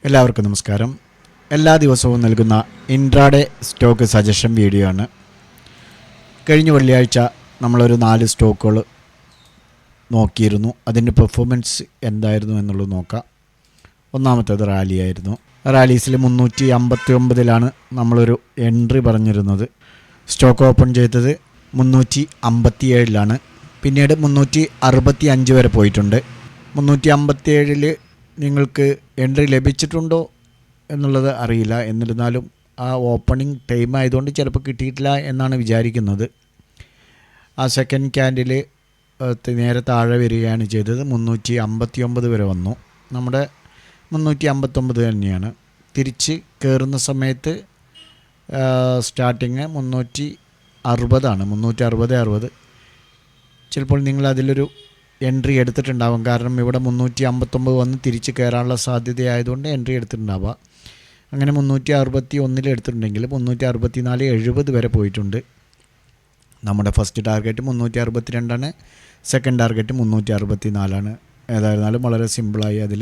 എല്ലാവർക്കും നമസ്കാരം. എല്ലാ ദിവസവും നൽകുന്ന ഇൻട്രാഡേ സ്റ്റോക്ക് സജഷൻ വീഡിയോ ആണ്. കഴിഞ്ഞ വെള്ളിയാഴ്ച നമ്മളൊരു 4 സ്റ്റോക്കുകൾ നോക്കിയിരുന്നു. അതിൻ്റെ പെർഫോമൻസ് എന്തായിരുന്നു എന്നുള്ളത് നോക്കാം. ഒന്നാമത്തേത് റാലി ആയിരുന്നു. റാലീസിൽ 359 നമ്മളൊരു എൻട്രി പറഞ്ഞിരുന്നത്. സ്റ്റോക്ക് ഓപ്പൺ ചെയ്തത് 357 പിന്നീട് 365 വരെ പോയിട്ടുണ്ട്. 357 നിങ്ങൾക്ക് എൻട്രി ലഭിച്ചിട്ടുണ്ടോ എന്നുള്ളത് അറിയില്ല. എന്നിരുന്നാലും ആ ഓപ്പണിംഗ് ടൈം ആയതുകൊണ്ട് ചിലപ്പോൾ കിട്ടിയിട്ടില്ല എന്നാണ് വിചാരിക്കുന്നത്. ആ സെക്കൻഡ് ക്യാൻഡിൽ നേരെ താഴെ വരികയാണ് ചെയ്തത്. 359 വരെ വന്നു. നമ്മുടെ 359 തന്നെയാണ്. തിരിച്ച് കയറുന്ന സമയത്ത് സ്റ്റാർട്ടിങ് 360 360. ചിലപ്പോൾ നിങ്ങളതിലൊരു എൻട്രി എടുത്തിട്ടുണ്ടാകും. കാരണം ഇവിടെ 359 വന്ന് തിരിച്ച് കയറാനുള്ള സാധ്യതയായതുകൊണ്ട് എൻട്രി എടുത്തിട്ടുണ്ടാവുക. അങ്ങനെ 361 എടുത്തിട്ടുണ്ടെങ്കിൽ 364 70 വരെ പോയിട്ടുണ്ട്. നമ്മുടെ ഫസ്റ്റ് ടാർഗറ്റ് 362, സെക്കൻഡ് ടാർഗറ്റ് 364. ഏതായിരുന്നാലും വളരെ സിമ്പിളായി അതിൽ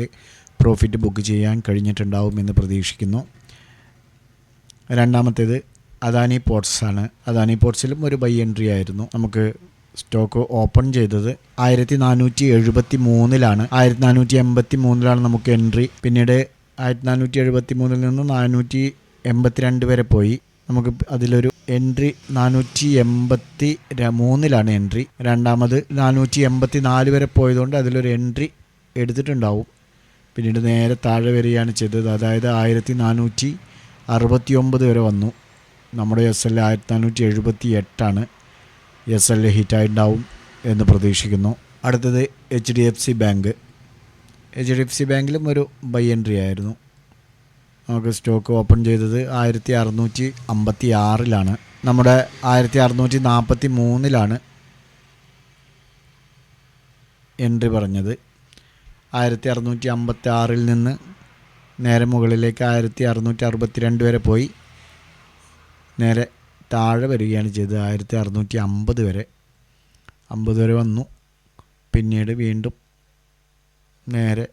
പ്രോഫിറ്റ് ബുക്ക് ചെയ്യാൻ കഴിഞ്ഞിട്ടുണ്ടാവും എന്ന് പ്രതീക്ഷിക്കുന്നു. രണ്ടാമത്തേത് അദാനി പോർട്സ് ആണ്. അദാനി പോർട്സിലും ഒരു ബൈ എൻട്രി ആയിരുന്നു. നമുക്ക് സ്റ്റോക്ക് ഓപ്പൺ ചെയ്തത് 1473 1483 നമുക്ക് എൻട്രി. പിന്നീട് 1473 നിന്ന് 482 വരെ പോയി. നമുക്ക് അതിലൊരു എൻട്രി 483 എൻട്രി. രണ്ടാമത് 484 വരെ പോയതുകൊണ്ട് അതിലൊരു എൻട്രി എടുത്തിട്ടുണ്ടാവും. പിന്നീട് നേരെ താഴെ വരികയാണ് ചെയ്തത്. അതായത് 1469 വരെ വന്നു. നമ്മുടെ SL 1478. SL ഹിറ്റായിട്ടുണ്ടാവും എന്ന് പ്രതീക്ഷിക്കുന്നു. അടുത്തത് HDFC ബാങ്ക്. HDFC ബാങ്കിലും ഒരു ബൈ എൻട്രി ആയിരുന്നു. നമുക്ക് സ്റ്റോക്ക് ഓപ്പൺ ചെയ്തത് 1656 നമ്മുടെ 1643 എൻട്രി പറഞ്ഞത്. 1656 നിന്ന് നേരെ മുകളിലേക്ക് 1662 വരെ പോയി. നേരെ താഴെ വരികയാണ് ചെയ്തത് 1650 വരെ. 50 വരെ വന്നു. പിന്നീട് വീണ്ടും നേരെ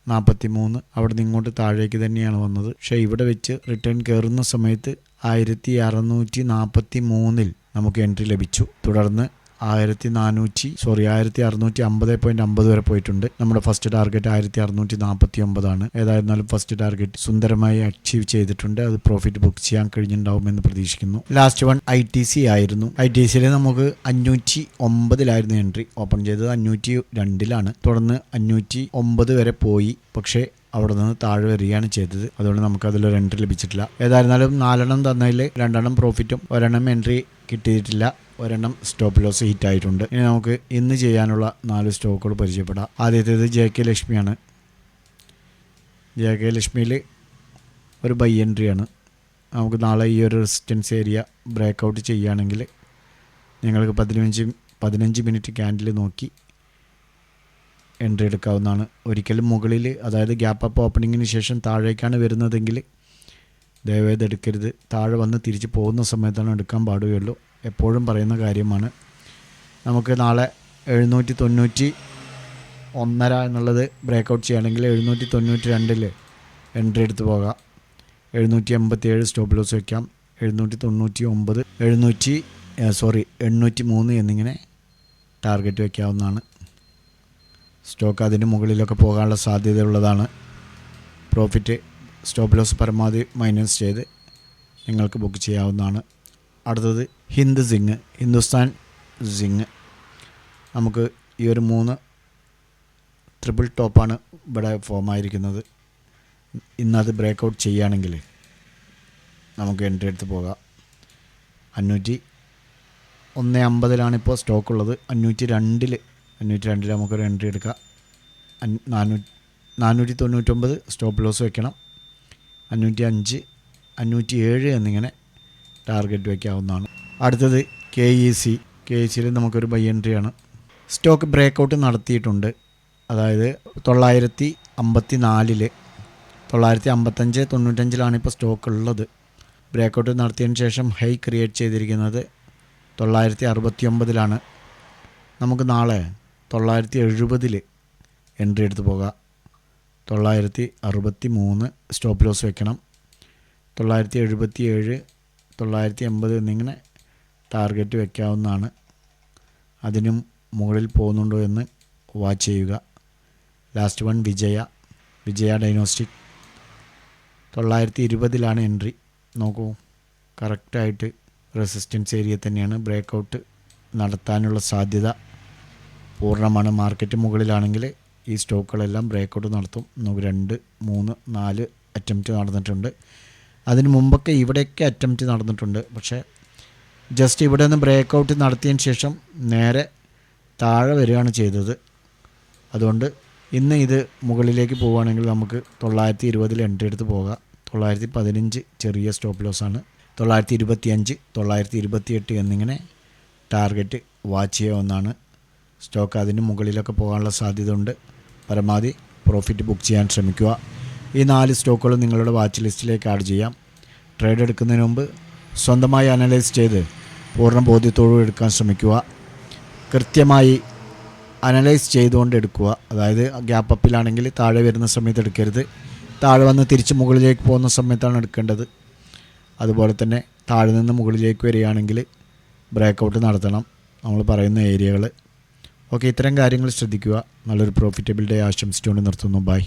43. അവിടെ നിന്ന് ഇങ്ങോട്ട് താഴേക്ക് തന്നെയാണ് വന്നത്. പക്ഷേ ഇവിടെ വെച്ച് റിട്ടേൺ കയറുന്ന സമയത്ത് 1650 നമുക്ക് എൻട്രി ലഭിച്ചു. തുടർന്ന് 1650.50 വരെ പോയിട്ടുണ്ട്. നമ്മുടെ ഫസ്റ്റ് ടാർഗറ്റ് 1649. ഏതായിരുന്നാലും ഫസ്റ്റ് ടാർഗറ്റ് സുന്ദരമായി അച്ചീവ് ചെയ്തിട്ടുണ്ട്. അത് പ്രോഫിറ്റ് ബുക്ക് ചെയ്യാൻ കഴിഞ്ഞിട്ടുണ്ടാവുമെന്ന് പ്രതീക്ഷിക്കുന്നു. ലാസ്റ്റ് വൺ ITC ആയിരുന്നു. ITCയിൽ നമുക്ക് 509 എൻട്രി. ഓപ്പൺ ചെയ്തത് 502. തുടർന്ന് 509 വരെ പോയി. പക്ഷേ അവിടെ നിന്ന് താഴെ വരികയാണ് ചെയ്തത്. അതുകൊണ്ട് നമുക്കതിലൊരു എൻട്രി ലഭിച്ചിട്ടില്ല. ഏതായിരുന്നാലും 4 തന്നതിൽ 2 പ്രോഫിറ്റും 1 എൻട്രി കിട്ടിയിട്ടില്ല. 1 സ്റ്റോപ്പ് ലോസ് ഹിറ്റായിട്ടുണ്ട്. ഇനി നമുക്ക് ഇന്ന് ചെയ്യാനുള്ള 4 സ്റ്റോക്കുകൾ പരിചയപ്പെടാം. ആദ്യത്തേത് JK ലക്ഷ്മിയാണ്. JK ലക്ഷ്മിയിൽ ഒരു ബൈ എൻട്രിയാണ്. നമുക്ക് നാളെ ഈ ഒരു റെസിസ്റ്റൻസ് ഏരിയ ബ്രേക്കൗട്ട് ചെയ്യുകയാണെങ്കിൽ നിങ്ങൾക്ക് 15 മിനിറ്റ് ക്യാൻഡിൽ നോക്കി എൻട്രി എടുക്കാവുന്നതാണ്. ഒരിക്കലും മുകളിൽ, അതായത് ഗ്യാപ്പ് അപ്പ് ഓപ്പണിങ്ങിന് ശേഷം താഴേക്കാണ് വരുന്നതെങ്കിൽ ദയവേത് എടുക്കരുത്. താഴെ വന്ന് തിരിച്ച് പോകുന്ന സമയത്താണ് എടുക്കാൻ പാടുകയുള്ളൂ. എപ്പോഴും പറയുന്ന കാര്യമാണ്. നമുക്ക് നാളെ 791 എന്നുള്ളത് ബ്രേക്കൗട്ട് ചെയ്യുകയാണെങ്കിൽ 792 എൻട്രി എടുത്ത് പോകാം. 787 സ്റ്റോപ്പ് ലോസ് വയ്ക്കാം. 799 803 എന്നിങ്ങനെ ടാർഗറ്റ് വയ്ക്കാവുന്നതാണ്. സ്റ്റോക്ക് അതിന് മുകളിലൊക്കെ പോകാനുള്ള സാധ്യതയുള്ളതാണ്. പ്രോഫിറ്റ് സ്റ്റോപ്പ് ലോസ് പരമാവധി മൈനസ് ചെയ്ത് നിങ്ങൾക്ക് ബുക്ക് ചെയ്യാവുന്നതാണ്. അടുത്തത് ഹിന്ദുസ്ഥാൻ സിങ്. നമുക്ക് ഈ ഒരു 3 ട്രിപ്പിൾ ടോപ്പാണ് ഇവിടെ ഫോമായിരിക്കുന്നത്. ഇന്നത് ബ്രേക്കൗട്ട് ചെയ്യുകയാണെങ്കിൽ നമുക്ക് എൻട്രി എടുത്ത് പോകാം. 501.50 ഇപ്പോൾ സ്റ്റോക്കുള്ളത്. 502 നമുക്കൊരു എൻട്രി എടുക്കാം. 499 സ്റ്റോപ്പ് ലോസ് വയ്ക്കണം. 505, 507 എന്നിങ്ങനെ ടാർഗറ്റ് വയ്ക്കാവുന്നതാണ്. അടുത്തത് KEC. KECയിൽ നമുക്കൊരു ബൈ എൻട്രിയാണ്. സ്റ്റോക്ക് ബ്രേക്കൗട്ട് നടത്തിയിട്ടുണ്ട്. അതായത് 954, 955, 95 ഇപ്പോൾ സ്റ്റോക്ക് ഉള്ളത്. ബ്രേക്കൗട്ട് നടത്തിയതിന് ശേഷം ഹൈ ക്രിയേറ്റ് ചെയ്തിരിക്കുന്നത് 969. നമുക്ക് നാളെ 970 എൻട്രി എടുത്ത് പോകാം. 963 സ്റ്റോപ്പ് ലോസ് വെക്കണം. 977, 980 എന്നിങ്ങനെ ടാർഗറ്റ് വയ്ക്കാവുന്നതാണ്. അതിനും മുകളിൽ പോകുന്നുണ്ടോ എന്ന് വാച്ച് ചെയ്യുക. ലാസ്റ്റ് വൺ വിജയ ഡയഗ്നോസ്റ്റിക് 920 എൻട്രി. നോക്കൂ, കറക്റ്റായിട്ട് റെസിസ്റ്റൻസ് ഏരിയ തന്നെയാണ്. ബ്രേക്കൗട്ട് നടത്താനുള്ള സാധ്യത പൂർണ്ണമാണ്. മാർക്കറ്റ് മുകളിലാണെങ്കിൽ ഈ സ്റ്റോക്കുകളെല്ലാം ബ്രേക്കൗട്ട് നടത്തും. 2, 3, 4 അറ്റംപ്റ്റ് നടന്നിട്ടുണ്ട്. അതിന് മുമ്പൊക്കെ ഇവിടെയൊക്കെ അറ്റംപ്റ്റ് നടന്നിട്ടുണ്ട്. പക്ഷേ ജസ്റ്റ് ഇവിടെ നിന്ന് ബ്രേക്കൗട്ട് നടത്തിയതിന് ശേഷം നേരെ താഴെ വരികയാണ് ചെയ്തത്. അതുകൊണ്ട് ഇന്ന് ഇത് മുകളിലേക്ക് പോവുകയാണെങ്കിൽ നമുക്ക് 920 എൻട്രി എടുത്ത് പോകാം. 915 ചെറിയ സ്റ്റോപ്പ് ലോസാണ്. 925, 928 എന്നിങ്ങനെ ടാർഗറ്റ് വാച്ച് ചെയ്യാവുന്നതാണ്. സ്റ്റോക്ക് അതിന് മുകളിലൊക്കെ പോകാനുള്ള സാധ്യത ഉണ്ട്. പരമാവധി പ്രോഫിറ്റ് ബുക്ക് ചെയ്യാൻ ശ്രമിക്കുക. ഈ 4 സ്റ്റോക്കുകളും നിങ്ങളുടെ വാച്ച് ലിസ്റ്റിലേക്ക് ആഡ് ചെയ്യാം. ട്രേഡ് എടുക്കുന്നതിന് മുമ്പ് സ്വന്തമായി അനലൈസ് ചെയ്ത് പൂർണ്ണ ബോധ്യത്തോടും എടുക്കാൻ ശ്രമിക്കുക. കൃത്യമായി അനലൈസ് ചെയ്തുകൊണ്ട് എടുക്കുക. അതായത് ഗ്യാപ്പ് അപ്പിലാണെങ്കിൽ താഴെ വരുന്ന സമയത്ത് എടുക്കരുത്. താഴെ വന്ന് തിരിച്ച് മുകളിലേക്ക് പോകുന്ന സമയത്താണ് എടുക്കേണ്ടത്. അതുപോലെ തന്നെ താഴെ നിന്ന് മുകളിലേക്ക് വരികയാണെങ്കിൽ ബ്രേക്കൗട്ട് നടത്തണം, നമ്മൾ പറയുന്ന ഏരിയകൾ. ഓക്കെ, ഇത്തരം കാര്യങ്ങൾ ശ്രദ്ധിക്കുക. നല്ലൊരു പ്രോഫിറ്റബിൾ ഡേ ആശംസിച്ചുകൊണ്ട് നിർത്തുന്നു. ബൈ.